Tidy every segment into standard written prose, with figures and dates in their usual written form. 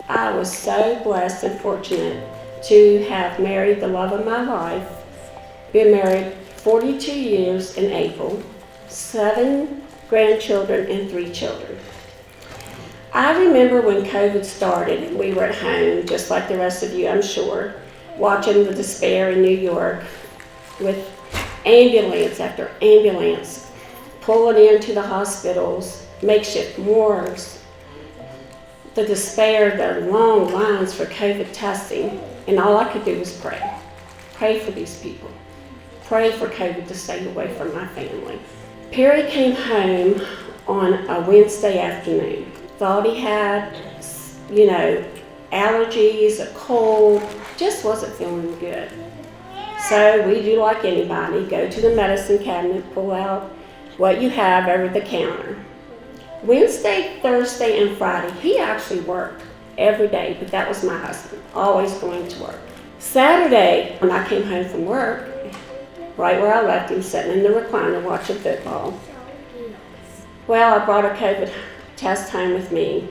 I was so blessed and fortunate to have married the love of my life. Been married 42 years in April, 7 grandchildren and 3 children. I remember when COVID started and we were at home, just like the rest of you, I'm sure, watching the despair in New York with ambulance after ambulance pulling into the hospitals, makeshift morgues, the despair, the long lines for COVID testing, and all I could do was pray. Pray for these people. Pray for COVID to stay away from my family. Perry came home on a Wednesday afternoon. Thought he had, allergies, a cold, just wasn't feeling good. So we do like anybody, go to the medicine cabinet, pull out what you have over the counter. Wednesday, Thursday, and Friday, he actually worked every day, but that was my husband, always going to work. Saturday, when I came home from work, right where I left him, sitting in the recliner watching football. Well, I brought a COVID test home with me,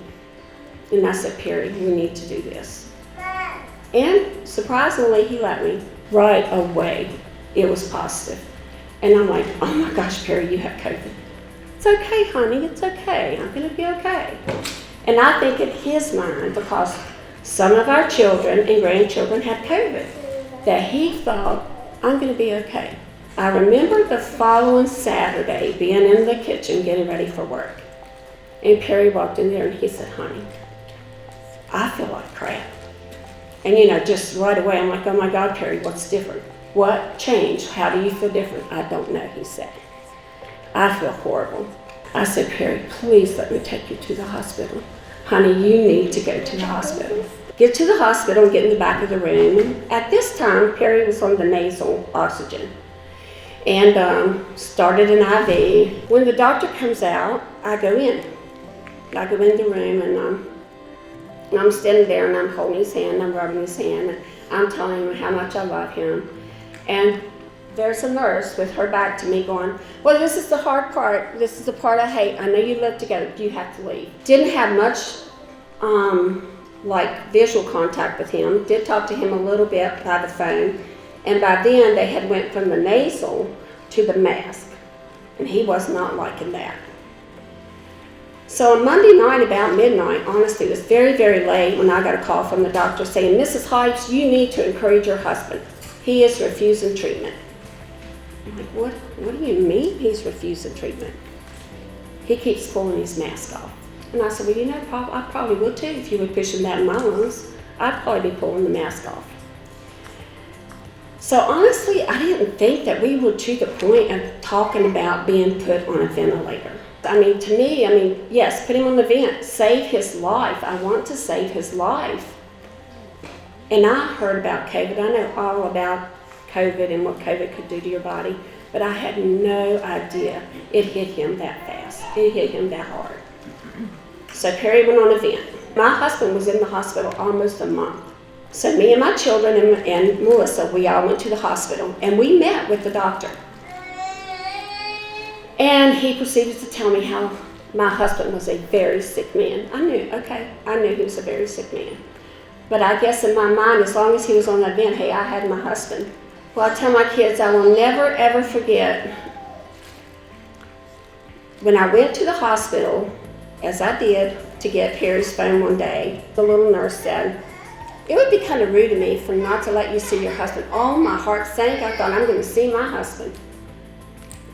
and I said, Perry, we need to do this. And surprisingly, he let me right away. It was positive. And I'm like, oh my gosh, Perry, you have COVID. It's okay, honey, it's okay. I'm gonna be okay. And I think in his mind, because some of our children and grandchildren had COVID, that he thought, I'm gonna be okay. I remember the following Saturday being in the kitchen getting ready for work. And Perry walked in there and he said, honey, I feel like crap. And just right away, I'm like, oh my God, Perry, what's different? What changed? How do you feel different? I don't know, he said. I feel horrible. I said, Perry, please let me take you to the hospital. Honey, you need to go to the hospital. Get to the hospital and get in the back of the room. And at this time, Perry was on the nasal oxygen and started an IV. When the doctor comes out, I go in. I go in the room and I'm standing there and I'm holding his hand, I'm rubbing his hand, and I'm telling him how much I love him. And there's a nurse with her back to me going, well, this is the hard part. This is the part I hate. I know you live together. You have to leave. Didn't have much visual contact with him. Did talk to him a little bit by the phone. And by then they had went from the nasal to the mask. And he was not liking that. So on Monday night about midnight, honestly, it was very, very late when I got a call from the doctor saying, Mrs. Hipes, you need to encourage your husband. He is refusing treatment. I'm like, what do you mean he's refusing treatment? He keeps pulling his mask off. And I said, well, I probably would too if you were pushing that in my lungs. I'd probably be pulling the mask off. So honestly, I didn't think that we were to the point of talking about being put on a ventilator. To me, yes, put him on the vent, save his life. I want to save his life. And I heard about COVID. I know all about COVID and what COVID could do to your body, but I had no idea it hit him that fast. It hit him that hard. So Perry went on a vent. My husband was in the hospital almost a month. So me and my children and Melissa, we all went to the hospital, and we met with the doctor. And he proceeded to tell me how my husband was a very sick man. I knew he was a very sick man. But I guess in my mind, as long as he was on that vent, hey, I had my husband. Well, I tell my kids, I will never, ever forget when I went to the hospital, as I did, to get Perry's phone one day, the little nurse said, it would be kind of rude of me for not to let you see your husband. Oh, my heart sank. I thought, I'm going to see my husband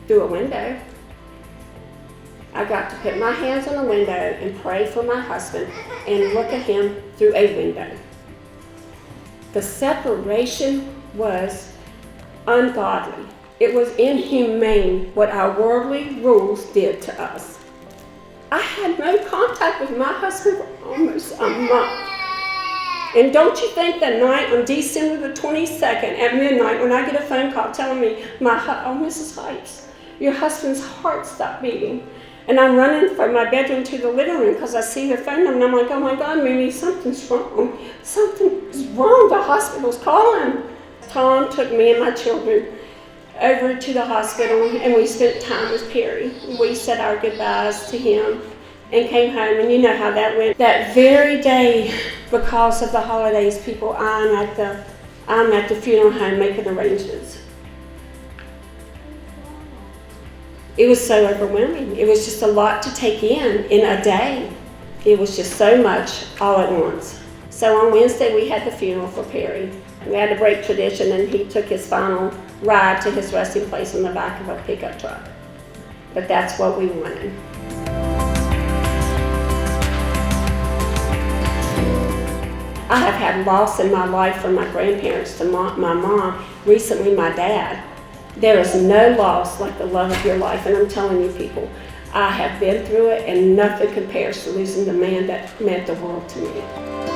through a window. I got to put my hands on the window and pray for my husband and look at him through a window. The separation was ungodly. It was inhumane what our worldly rules did to us. I had no contact with my husband for almost a month. And don't you think that night on December the 22nd at midnight when I get a phone call telling me, Mrs. Hipes, your husband's heart stopped beating. And I'm running from my bedroom to the living room because I see the phone number and I'm like, oh my God, Mimi, something's wrong. Something's wrong, the hospital's calling. Tom took me and my children over to the hospital and we spent time with Perry. We said our goodbyes to him and came home, and you know how that went. That very day, because of the holidays, people, I'm at the funeral home making arrangements. It was so overwhelming. It was just a lot to take in a day. It was just so much all at once. So on Wednesday, we had the funeral for Perry. We had to break tradition, and he took his final ride to his resting place in the back of a pickup truck. But that's what we wanted. I have had loss in my life from my grandparents to my mom, recently my dad. There is no loss like the love of your life, and I'm telling you people, I have been through it, and nothing compares to losing the man that meant the world to me.